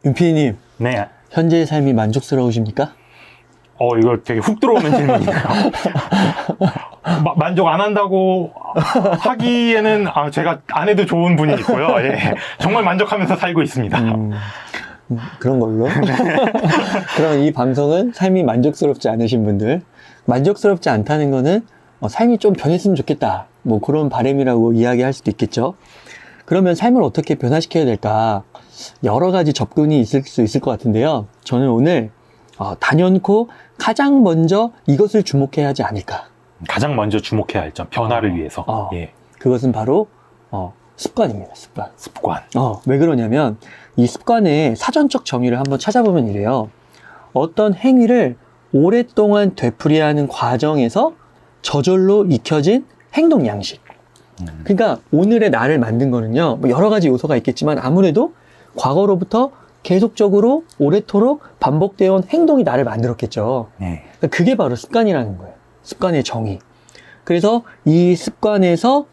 윤피디님, 네. 현재의 삶이 만족스러우십니까? 이거 되게 훅 들어오는 질문이네요. 만족 안 한다고 하기에는 제가 안 해도 좋은 분이 있고요. 예. 정말 만족하면서 살고 있습니다. 그런 걸로. 그럼 이 방송은 삶이 만족스럽지 않으신 분들, 만족스럽지 않다는 거는 삶이 좀 변했으면 좋겠다. 뭐 그런 바람이라고 이야기할 수도 있겠죠. 그러면 삶을 어떻게 변화시켜야 될까? 여러 가지 접근이 있을 수 있을 것 같은데요. 저는 오늘 단연코 가장 먼저 이것을 주목해야 하지 않을까. 가장 먼저 주목해야 할 점, 변화를 위해서. 예. 그것은 바로 습관입니다. 습관. 습관. 왜 그러냐면 이 습관의 사전적 정의를 한번 찾아보면 이래요. 어떤 행위를 오랫동안 되풀이해야 하는 과정에서 저절로 익혀진 행동 양식. 그러니까 오늘의 나를 만든 거는요, 뭐 여러 가지 요소가 있겠지만 아무래도 과거로부터 계속적으로 오래도록 반복되어 온 행동이 나를 만들었겠죠. 네. 그러니까 그게 바로 습관이라는 거예요. 습관의 정의. 그래서 이 습관에서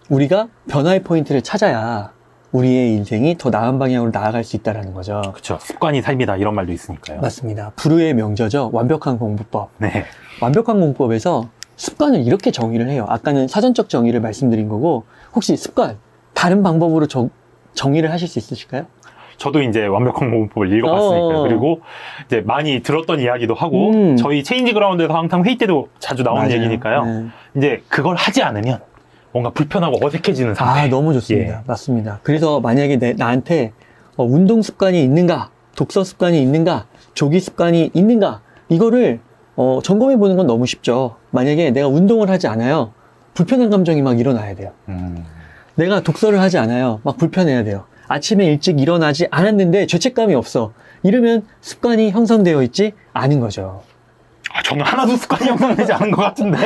우리가 변화의 포인트를 찾아야 우리의 인생이 더 나은 방향으로 나아갈 수 있다는 거죠. 그렇죠. 습관이 삶이다 이런 말도 있으니까요. 맞습니다. 불후의 명저죠. 완벽한 공부법. 네. 완벽한 공부법에서 습관을 이렇게 정의를 해요. 아까는 사전적 정의를 말씀드린 거고, 혹시 습관 다른 방법으로 정의를 하실 수 있으실까요? 저도 이제 완벽한 공부법을 읽어봤으니까요. 그리고 이제 많이 들었던 이야기도 하고, 저희 체인지 그라운드에서 항상 회의 때도 자주 나오는 맞아요. 얘기니까요. 네. 이제 그걸 하지 않으면 뭔가 불편하고 어색해지는 상태. 너무 좋습니다. 예. 맞습니다. 그래서 만약에 나한테 운동 습관이 있는가, 독서 습관이 있는가, 조기 습관이 있는가, 이거를 점검해 보는 건 너무 쉽죠. 만약에 내가 운동을 하지 않아요. 불편한 감정이 막 일어나야 돼요. 내가 독서를 하지 않아요. 막 불편해야 돼요. 아침에 일찍 일어나지 않았는데 죄책감이 없어. 이러면 습관이 형성되어 있지 않은 거죠. 저는 하나도 습관이 형성되지 않은 것 같은데.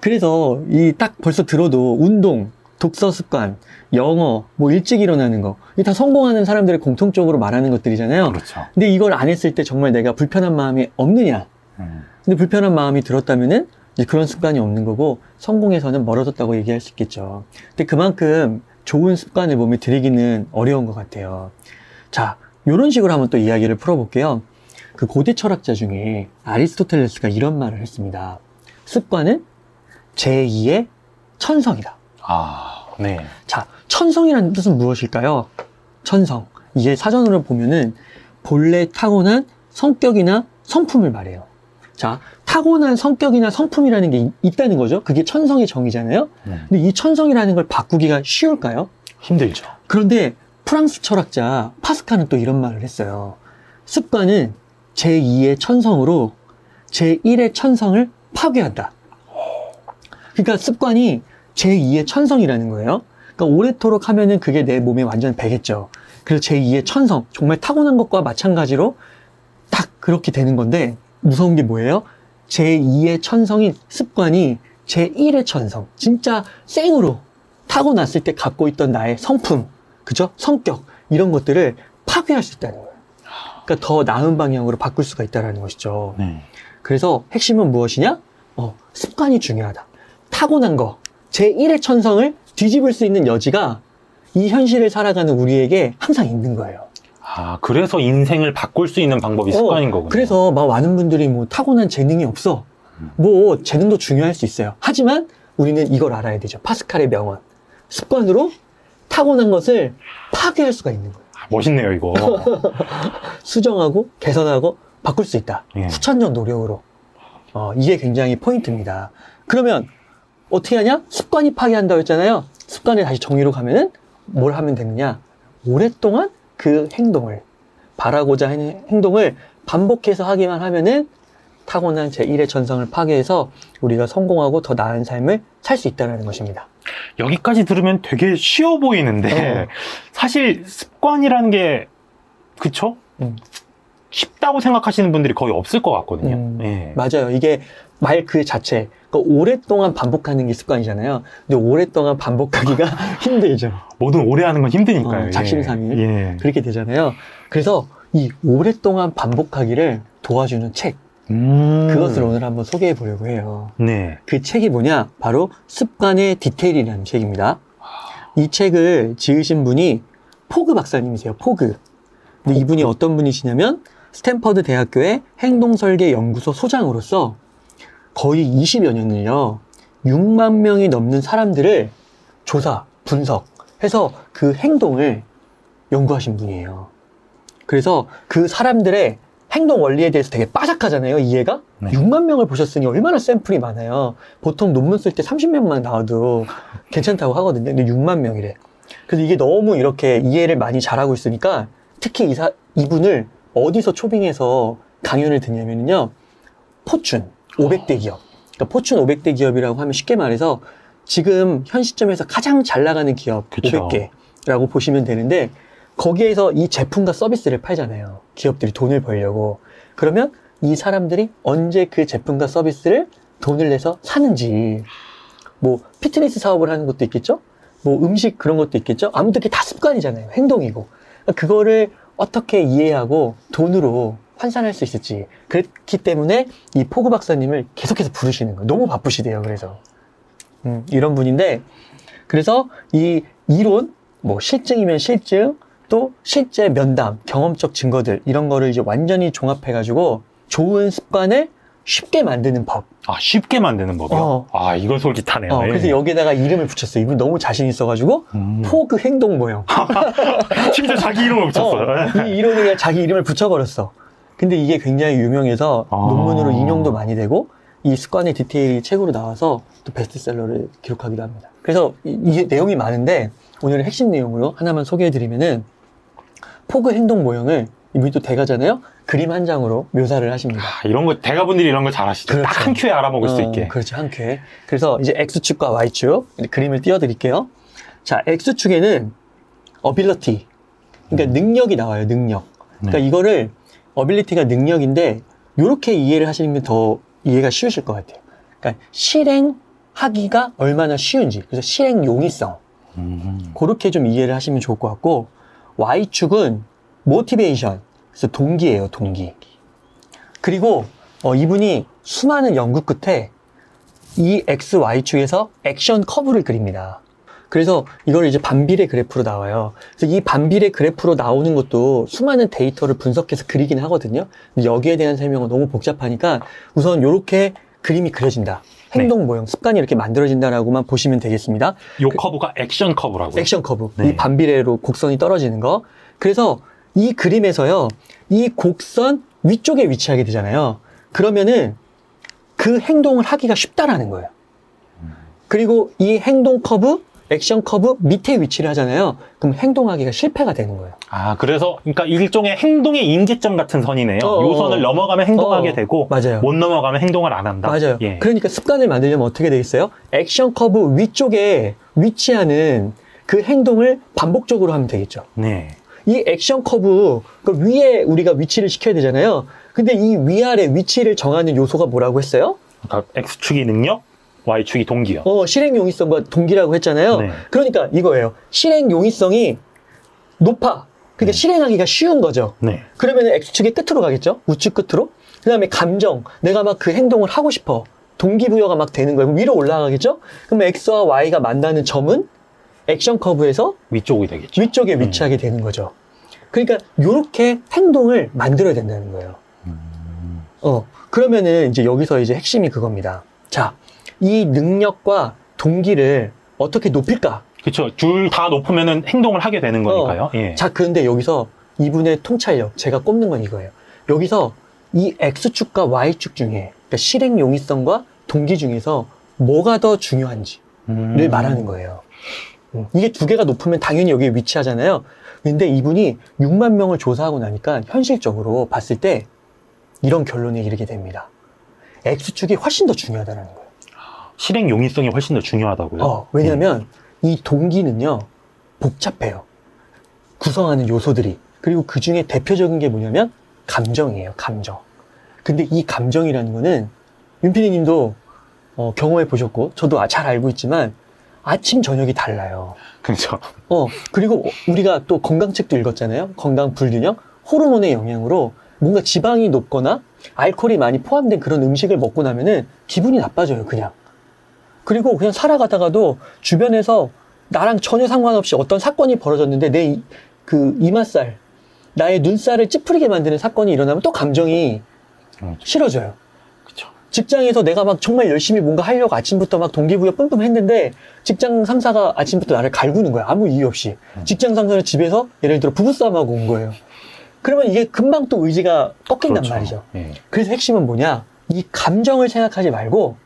그래서 딱 벌써 들어도 운동, 독서 습관, 영어, 뭐 일찍 일어나는 거, 이게 다 성공하는 사람들의 공통적으로 말하는 것들이잖아요. 그렇죠. 근데 이걸 안 했을 때 정말 내가 불편한 마음이 없느냐? 근데 불편한 마음이 들었다면은 이제 그런 습관이 없는 거고 성공에서는 멀어졌다고 얘기할 수 있겠죠. 근데 그만큼 좋은 습관을 몸에 들이기는 어려운 것 같아요. 자, 이런 식으로 한번 또 이야기를 풀어볼게요. 그 고대 철학자 중에 아리스토텔레스가 이런 말을 했습니다. 습관은 제2의 천성이다. 네. 자, 천성이라는 뜻은 무엇일까요? 천성. 이게 사전으로 보면은 본래 타고난 성격이나 성품을 말해요. 자, 타고난 성격이나 성품이라는 게 있다는 거죠. 그게 천성의 정의잖아요. 근데 이 천성이라는 걸 바꾸기가 쉬울까요? 힘들죠. 그런데 프랑스 철학자 파스칼은 또 이런 말을 했어요. 습관은 제2의 천성으로 제1의 천성을 파괴한다. 그러니까 습관이 제2의 천성이라는 거예요. 그러니까 오래도록 하면은 그게 내 몸에 완전 배겠죠. 그래서 제2의 천성, 정말 타고난 것과 마찬가지로 딱 그렇게 되는 건데, 무서운 게 뭐예요? 제2의 천성인 습관이 제1의 천성, 진짜 생으로 타고났을 때 갖고 있던 나의 성품, 그죠? 성격, 이런 것들을 파괴할 수 있다는 거예요. 그러니까 더 나은 방향으로 바꿀 수가 있다는 것이죠. 그래서 핵심은 무엇이냐? 습관이 중요하다. 타고난 거, 제1의 천성을 뒤집을 수 있는 여지가 이 현실을 살아가는 우리에게 항상 있는 거예요. 그래서 인생을 바꿀 수 있는 방법이 습관인 거군요. 그래서 막 많은 분들이 뭐 타고난 재능이 없어. 뭐 재능도 중요할 수 있어요. 하지만 우리는 이걸 알아야 되죠. 파스칼의 명언. 습관으로 타고난 것을 파괴할 수가 있는 거예요. 멋있네요, 이거. 수정하고 개선하고 바꿀 수 있다. 예. 후천적 노력으로. 이게 굉장히 포인트입니다. 그러면 어떻게 하냐? 습관이 파괴한다고 했잖아요. 습관을 다시 정의로 가면은 뭘 하면 되느냐? 오랫동안 그 행동을, 바라고자 하는 행동을 반복해서 하기만 하면은 타고난 제1의 천성을 파괴해서 우리가 성공하고 더 나은 삶을 살 수 있다는 것입니다. 여기까지 들으면 되게 쉬워 보이는데 사실 습관이라는 게 그쵸? 쉽다고 생각하시는 분들이 거의 없을 것 같거든요. 예. 맞아요. 이게 말 그 자체, 그러니까 오랫동안 반복하는 게 습관이잖아요. 근데 오랫동안 반복하기가 힘들죠. 뭐든 오래 하는 건 힘드니까요. 작심삼일. 예. 그렇게 되잖아요. 그래서 이 오랫동안 반복하기를 도와주는 책, 그것을 오늘 한번 소개해 보려고 해요. 네. 그 책이 뭐냐? 바로 습관의 디테일이라는 책입니다. 이 책을 지으신 분이 포그 박사님이세요. 포그. 근데 이분이 어떤 분이시냐면 스탠퍼드 대학교의 행동설계 연구소 소장으로서 거의 20여 년을요 6만 명이 넘는 사람들을 조사, 분석해서 그 행동을 연구하신 분이에요. 그래서 그 사람들의 행동 원리에 대해서 되게 빠삭하잖아요, 이해가? 네. 6만 명을 보셨으니 얼마나 샘플이 많아요. 보통 논문 쓸 때 30명만 나와도 괜찮다고 하거든요. 근데 6만 명이래. 그래서 이게 너무 이렇게 이해를 많이 잘하고 있으니까 특히 이분을 어디서 초빙해서 강연을 듣냐면요. 포춘 500대 기업. 그러니까 포춘 500대 기업이라고 하면 쉽게 말해서 지금 현 시점에서 가장 잘 나가는 기업 그쵸. 500개라고 보시면 되는데 거기에서 이 제품과 서비스를 팔잖아요. 기업들이 돈을 벌려고. 그러면 이 사람들이 언제 그 제품과 서비스를 돈을 내서 사는지, 뭐 피트니스 사업을 하는 것도 있겠죠? 뭐 음식 그런 것도 있겠죠? 아무튼 그게 다 습관이잖아요. 행동이고. 그거를 어떻게 이해하고 돈으로 환산할 수 있을지. 그렇기 때문에 이 포구 박사님을 계속해서 부르시는 거예요. 너무 바쁘시대요. 그래서 이런 분인데, 그래서 이 이론, 뭐 실증이면 실증, 또 실제 면담, 경험적 증거들 이런 거를 이제 완전히 종합해가지고 좋은 습관을 쉽게 만드는 법. 아, 쉽게 만드는 법이요? 아, 이거 솔깃하네요. 예. 그래서 여기다가 이름을 붙였어요. 이분 너무 자신 있어가지고 포그 행동 모형. 심지어 자기 이름을 붙였어요. 이 이론에 그냥 자기 이름을 붙여버렸어. 근데 이게 굉장히 유명해서 논문으로 인용도 많이 되고 이 습관의 디테일이 책으로 나와서 또 베스트셀러를 기록하기도 합니다. 그래서 이게 내용이 많은데 오늘의 핵심 내용으로 하나만 소개해드리면은 포그 행동 모형을 이분이 또 대가잖아요. 그림 한 장으로 묘사를 하십니다. 아, 이런 거 대가분들이 이런 거 잘하시죠. 그렇죠. 딱 한 큐에 알아먹을 수 있게. 그렇죠. 한 큐에. 그래서 이제 X축과 Y축 그림을 띄워드릴게요. 자, X축에는 ability, 그러니까 능력이 나와요. 능력. 그러니까 이거를 ability가 능력인데 이렇게 이해를 하시는 게 더 이해가 쉬우실 것 같아요. 그러니까 실행하기가 얼마나 쉬운지. 그래서 실행 용이성. 그렇게 좀 이해를 하시면 좋을 것 같고, Y축은 motivation, 그래서 동기예요, 동기. 그리고 이분이 수많은 연구 끝에 이 X, Y축에서 액션 커브를 그립니다. 그래서 이걸 이제 반비례 그래프로 나와요. 그래서 이 반비례 그래프로 나오는 것도 수많은 데이터를 분석해서 그리긴 하거든요. 근데 여기에 대한 설명은 너무 복잡하니까 우선 이렇게 그림이 그려진다. 행동 모형, 습관이 이렇게 만들어진다라고만 보시면 되겠습니다. 요 커브가 액션 커브라고요? 액션 커브. 네. 이 반비례로 곡선이 떨어지는 거. 그래서 이 그림에서요, 이 곡선 위쪽에 위치하게 되잖아요. 그러면은 그 행동을 하기가 쉽다라는 거예요. 그리고 이 행동 커브, 액션 커브 밑에 위치를 하잖아요. 그럼 행동하기가 실패가 되는 거예요. 아, 그래서, 그러니까 일종의 행동의 임계점 같은 선이네요. 요 선을 넘어가면 행동하게 되고, 맞아요. 못 넘어가면 행동을 안 한다. 맞아요. 예. 그러니까 습관을 만들려면 어떻게 되겠어요? 액션 커브 위쪽에 위치하는 그 행동을 반복적으로 하면 되겠죠. 네. 이 액션 커브 그 위에 우리가 위치를 시켜야 되잖아요. 근데 이 위아래 위치를 정하는 요소가 뭐라고 했어요? 그러니까 X축이 능력, Y축이 동기요. 실행 용이성과 동기라고 했잖아요. 네. 그러니까 이거예요. 실행 용이성이 높아. 그러니까 실행하기가 쉬운 거죠. 네. 그러면 X축의 끝으로 가겠죠? 우측 끝으로. 그 다음에 감정. 내가 막 그 행동을 하고 싶어. 동기부여가 막 되는 거예요. 위로 올라가겠죠? 그러면 X와 Y가 만나는 점은 액션 커브에서 위쪽이 되겠죠. 위쪽에 위치하게 되는 거죠. 그러니까 이렇게 행동을 만들어야 된다는 거예요. 그러면은 이제 여기서 이제 핵심이 그겁니다. 자, 이 능력과 동기를 어떻게 높일까? 그쵸. 둘 다 높으면은 행동을 하게 되는 거니까요. 예. 자, 그런데 여기서 이분의 통찰력, 제가 꼽는 건 이거예요. 여기서 이 X축과 Y축 중에, 그러니까 실행 용이성과 동기 중에서 뭐가 더 중요한지를 말하는 거예요. 이게 두 개가 높으면 당연히 여기에 위치하잖아요. 근데 이분이 6만 명을 조사하고 나니까 현실적으로 봤을 때 이런 결론에 이르게 됩니다. X축이 훨씬 더 중요하다는 거예요. 실행 용이성이 훨씬 더 중요하다고요? 왜냐면 이 동기는요, 복잡해요. 구성하는 요소들이. 그리고 그 중에 대표적인 게 뭐냐면 감정이에요, 감정. 근데 이 감정이라는 거는 윤필이 님도 경험해 보셨고, 저도 잘 알고 있지만 아침, 저녁이 달라요. 그렇죠. 그리고 우리가 또 건강책도 읽었잖아요. 건강 불균형, 호르몬의 영향으로 뭔가 지방이 높거나 알코올이 많이 포함된 그런 음식을 먹고 나면은 기분이 나빠져요, 그냥. 그리고 그냥 살아가다가도 주변에서 나랑 전혀 상관없이 어떤 사건이 벌어졌는데 내 그 이맛살, 나의 눈살을 찌푸리게 만드는 사건이 일어나면 또 감정이 싫어져요. 그쵸. 직장에서 내가 막 정말 열심히 뭔가 하려고 아침부터 막 동기부여 뿜뿜 했는데 직장 상사가 아침부터 나를 갈구는 거야. 아무 이유 없이. 직장 상사는 집에서 예를 들어 부부싸움하고 온 거예요. 그러면 이게 금방 또 의지가 꺾인단 그렇죠. 말이죠. 예. 그래서 핵심은 뭐냐? 이 감정을 생각하지 말고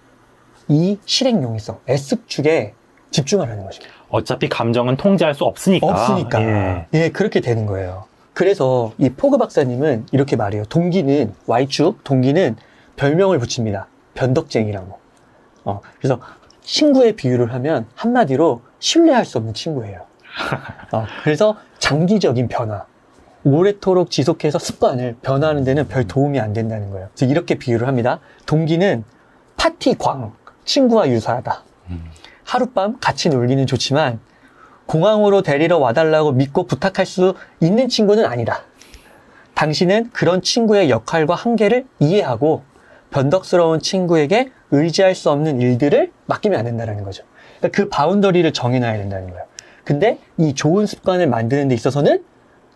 이 실행용이성, S축에 집중하라는 거죠. 어차피 감정은 통제할 수 없으니까. 없으니까. 예. 예, 그렇게 되는 거예요. 그래서 이 포그 박사님은 이렇게 말해요. 동기는, Y축, 동기는 별명을 붙입니다. 변덕쟁이라고. 그래서 친구의 비유를 하면 한마디로 신뢰할 수 없는 친구예요. 그래서 장기적인 변화, 오래도록 지속해서 습관을 변화하는 데는 별 도움이 안 된다는 거예요. 그래서 이렇게 비유를 합니다. 동기는 파티광, 친구와 유사하다. 하룻밤 같이 놀기는 좋지만 공항으로 데리러 와달라고 믿고 부탁할 수 있는 친구는 아니다. 당신은 그런 친구의 역할과 한계를 이해하고 변덕스러운 친구에게 의지할 수 없는 일들을 맡기면 안 된다는 거죠. 그러니까 그 바운더리를 정해놔야 된다는 거예요. 근데 이 좋은 습관을 만드는 데 있어서는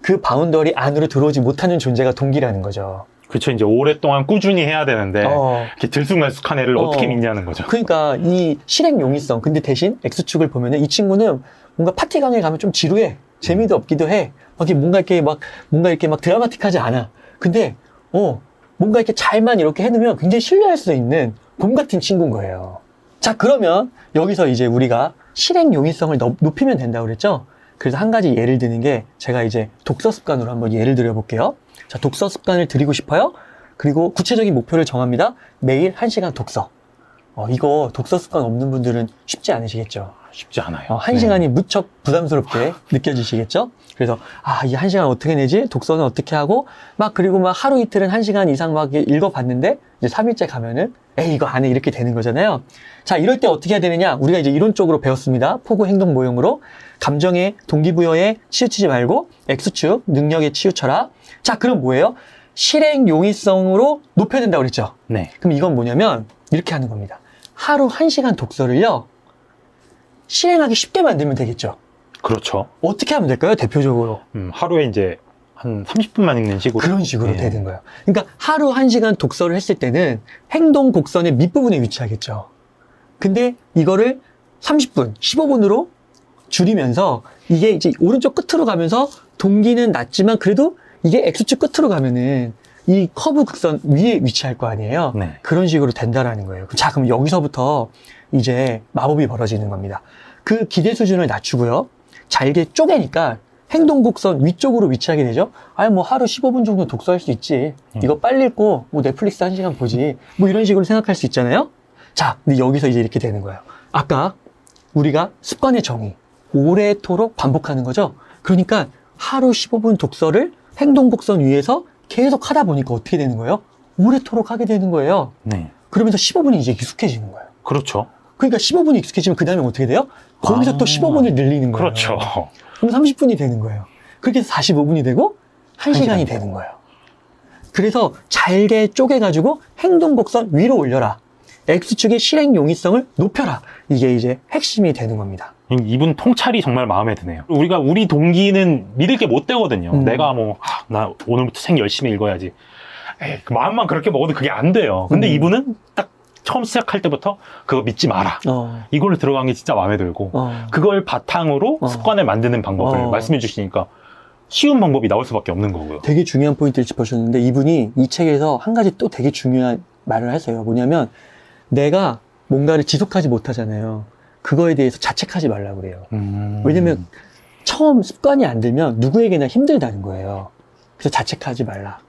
그 바운더리 안으로 들어오지 못하는 존재가 동기라는 거죠. 그렇죠. 이제 오랫동안 꾸준히 해야 되는데 이렇게 들쑥날쑥한 애를 어떻게 믿냐는 거죠. 그러니까 이 실행 용이성. 근데 대신 X축을 보면은 이 친구는 뭔가 파티강에 가면 좀 지루해. 재미도 없기도 해. 뭔가 이렇게 막 드라마틱하지 않아. 근데 뭔가 이렇게 잘만 이렇게 해놓으면 굉장히 신뢰할 수 있는 곰 같은 친구인 거예요. 자, 그러면 여기서 이제 우리가 실행 용이성을 높이면 된다고 그랬죠? 그래서 한 가지 예를 드는 게 제가 이제 독서 습관으로 한번 예를 드려볼게요. 자, 독서 습관을 들이고 싶어요. 그리고 구체적인 목표를 정합니다. 매일 1시간 독서. 이거 독서 습관 없는 분들은 쉽지 않으시겠죠? 쉽지 않아요. 1시간이 무척 부담스럽게 느껴지시겠죠? 그래서, 이 1시간 어떻게 내지? 독서는 어떻게 하고? 그리고 하루 이틀은 1시간 이상 막 읽어봤는데, 이제 3일째 가면은, 이거 안 해. 이렇게 되는 거잖아요. 자, 이럴 때 어떻게 해야 되느냐? 우리가 이제 이론적으로 배웠습니다. 포구 행동 모형으로. 감정의 동기부여에 치우치지 말고, X축, 능력에 치우쳐라. 자, 그럼 뭐예요? 실행 용이성으로 높여야 된다고 그랬죠? 네. 그럼 이건 뭐냐면, 이렇게 하는 겁니다. 하루 1시간 독서를요, 실행하기 쉽게 만들면 되겠죠. 그렇죠. 어떻게 하면 될까요? 대표적으로. 하루에 이제 한 30분만 읽는 식으로. 그런 식으로 예. 되는 거예요. 그러니까 하루 1시간 독서를 했을 때는 행동 곡선의 밑부분에 위치하겠죠. 근데 이거를 30분, 15분으로 줄이면서 이게 이제 오른쪽 끝으로 가면서 동기는 낮지만 그래도 이게 X축 끝으로 가면은 이 커브 곡선 위에 위치할 거 아니에요. 네. 그런 식으로 된다라는 거예요. 자, 그럼 여기서부터 이제 마법이 벌어지는 겁니다. 그 기대 수준을 낮추고요. 잘게 쪼개니까 행동 곡선 위쪽으로 위치하게 되죠. 뭐 하루 15분 정도 독서할 수 있지. 이거 빨리 읽고 뭐 넷플릭스 1시간 보지. 뭐 이런 식으로 생각할 수 있잖아요. 자, 근데 여기서 이제 이렇게 되는 거예요. 아까 우리가 습관의 정의, 오래도록 반복하는 거죠. 그러니까 하루 15분 독서를 행동 곡선 위에서 계속 하다 보니까 어떻게 되는 거예요? 오래도록 하게 되는 거예요. 네. 그러면서 15분이 이제 익숙해지는 거예요. 그렇죠. 그러니까 15분이 익숙해지면 그 다음에 어떻게 돼요? 거기서 또 15분을 늘리는 거예요. 그렇죠. 그럼 30분이 되는 거예요. 그렇게 해서 45분이 되고 1시간이 되는 거예요. 그래서 잘게 쪼개가지고 행동 곡선 위로 올려라. X축의 실행 용이성을 높여라. 이게 이제 핵심이 되는 겁니다. 이분 통찰이 정말 마음에 드네요. 우리 동기는 믿을 게 못 되거든요. 내가 나 오늘부터 책 열심히 읽어야지. 그 마음만 그렇게 먹어도 그게 안 돼요. 근데 이분은 딱 처음 시작할 때부터 그거 믿지 마라. 이걸로 들어간 게 진짜 마음에 들고 그걸 바탕으로 습관을 만드는 방법을 말씀해 주시니까 쉬운 방법이 나올 수밖에 없는 거고요. 되게 중요한 포인트를 짚어주셨는데 이분이 이 책에서 한 가지 또 되게 중요한 말을 하세요. 뭐냐면 내가 뭔가를 지속하지 못하잖아요. 그거에 대해서 자책하지 말라고 그래요. 왜냐면 처음 습관이 안 들면 누구에게나 힘들다는 거예요. 그래서 자책하지 말라.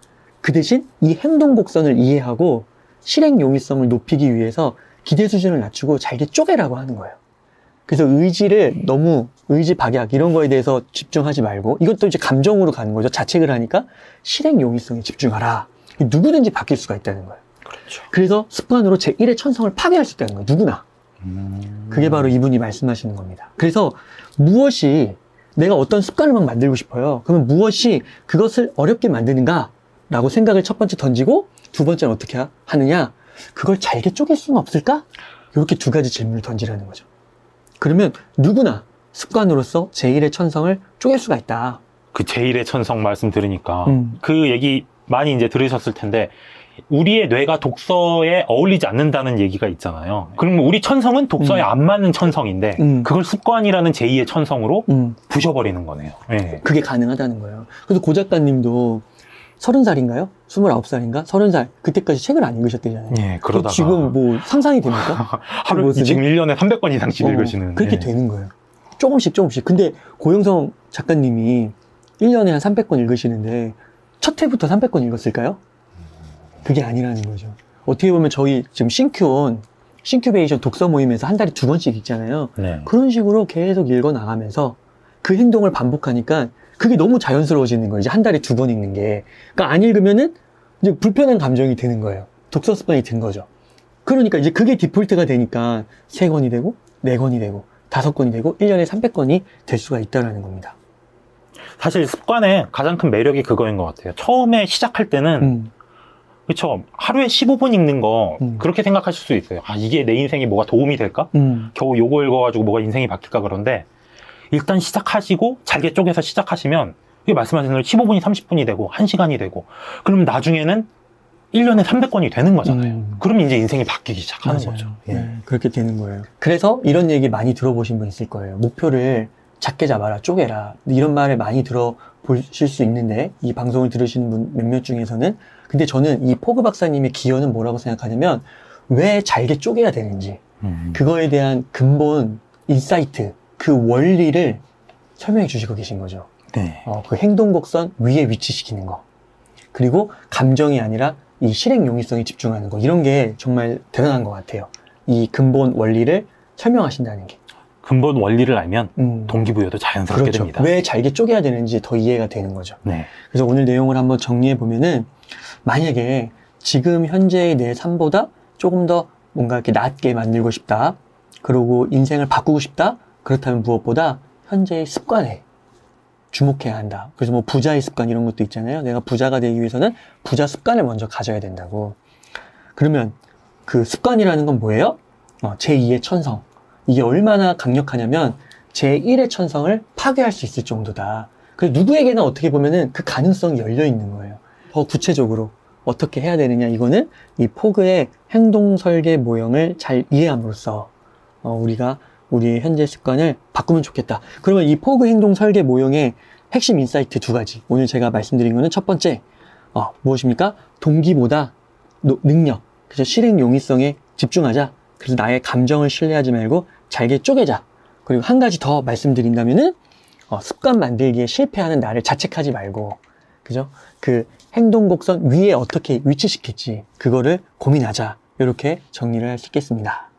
그 대신 이 행동 곡선을 이해하고 실행 용이성을 높이기 위해서 기대 수준을 낮추고 잘게 쪼개라고 하는 거예요. 그래서 의지 박약 이런 거에 대해서 집중하지 말고 이것도 이제 감정으로 가는 거죠. 자책을 하니까 실행 용이성에 집중하라. 누구든지 바뀔 수가 있다는 거예요. 그렇죠. 그래서 습관으로 제1의 천성을 파괴할 수 있다는 거예요. 누구나. 그게 바로 이분이 말씀하시는 겁니다. 그래서 무엇이 내가 어떤 습관을 막 만들고 싶어요. 그러면 무엇이 그것을 어렵게 만드는가? 라고 생각을 첫 번째 던지고 두 번째는 어떻게 하느냐? 그걸 잘게 쪼갤 수는 없을까? 이렇게 두 가지 질문을 던지라는 거죠. 그러면 누구나 습관으로서 제1의 천성을 쪼갤 수가 있다. 그 제1의 천성 말씀 들으니까 음. 그 얘기 많이 이제 들으셨을 텐데 우리의 뇌가 독서에 어울리지 않는다는 얘기가 있잖아요. 그럼 우리 천성은 독서에 안 맞는 천성인데 그걸 습관이라는 제2의 천성으로 부셔버리는 거네요. 네. 그게 가능하다는 거예요. 그래서 고 작가님도 30살인가요? 29살인가? 30살. 그때까지 책을 안 읽으셨대잖아요. 예, 그러다가 지금 뭐 상상이 됩니까? 하루 지금 1년에 300권 이상씩 읽으시는. 그렇게 예. 되는 거예요. 조금씩. 근데 고영성 작가님이 1년에 한 300권 읽으시는데 첫 회부터 300권 읽었을까요? 그게 아니라는 거죠. 어떻게 보면 저희 지금 싱큐베이션 독서 모임에서 한 달에 2권씩 읽잖아요. 네. 그런 식으로 계속 읽어 나가면서 그 행동을 반복하니까 그게 너무 자연스러워지는 거예요. 이제 한 달에 2권 읽는 게. 그러니까 안 읽으면은 이제 불편한 감정이 드는 거예요. 독서 습관이 든 거죠. 그러니까 이제 그게 디폴트가 되니까 3권이 되고 4권이 되고 5권이 되고 1년에 300권이 될 수가 있다는 겁니다. 사실 습관의 가장 큰 매력이 그거인 것 같아요. 처음에 시작할 때는 그렇죠. 하루에 15분 읽는 거 그렇게 생각하실 수 있어요. 아, 이게 내 인생에 뭐가 도움이 될까? 겨우 요거 읽어가지고 뭐가 인생이 바뀔까? 그런데 일단 시작하시고 잘게 쪼개서 시작하시면 이게 말씀하신 대로 15분이 30분이 되고 1시간이 되고 그러면 나중에는 1년에 300권이 되는 거잖아요. 그럼 이제 인생이 바뀌기 시작하는 맞아요. 거죠. 예. 네, 그렇게 되는 거예요. 그래서 이런 얘기 많이 들어보신 분 있을 거예요. 목표를 작게 잡아라, 쪼개라. 이런 말을 많이 들어보실 수 있는데 이 방송을 들으시는 분 몇몇 중에서는 근데 저는 이 포그 박사님의 기여는 뭐라고 생각하냐면 왜 잘게 쪼개야 되는지 그거에 대한 근본 인사이트 그 원리를 설명해 주시고 계신 거죠. 네. 그 행동곡선 위에 위치시키는 거 그리고 감정이 아니라 이 실행 용이성에 집중하는 거 이런 게 정말 대단한 것 같아요. 이 근본 원리를 설명하신다는 게 근본 원리를 알면 동기부여도 자연스럽게 그렇죠. 됩니다. 왜 잘게 쪼개야 되는지 더 이해가 되는 거죠. 네. 그래서 오늘 내용을 한번 정리해 보면은 만약에 지금 현재의 내 삶보다 조금 더 뭔가 이렇게 낫게 만들고 싶다. 그리고 인생을 바꾸고 싶다. 그렇다면 무엇보다 현재의 습관에 주목해야 한다. 그래서 뭐 부자의 습관 이런 것도 있잖아요. 내가 부자가 되기 위해서는 부자 습관을 먼저 가져야 된다고. 그러면 그 습관이라는 건 뭐예요? 제2의 천성. 이게 얼마나 강력하냐면 제1의 천성을 파괴할 수 있을 정도다. 그래서 누구에게나 어떻게 보면은 그 가능성이 열려 있는 거예요. 더 구체적으로 어떻게 해야 되느냐 이거는 이 포그의 행동 설계 모형을 잘 이해함으로써 우리가 우리의 현재 습관을 바꾸면 좋겠다. 그러면 이 포그 행동 설계 모형의 핵심 인사이트 2가지. 오늘 제가 말씀드린 거는 첫 번째 무엇입니까? 동기보다 능력, 그래서 실행 용이성에 집중하자. 그래서 나의 감정을 신뢰하지 말고 잘게 쪼개자. 그리고 한 가지 더 말씀드린다면은 습관 만들기에 실패하는 나를 자책하지 말고, 그죠? 그 행동 곡선 위에 어떻게 위치시킬지 그거를 고민하자. 이렇게 정리를 할 수 있겠습니다.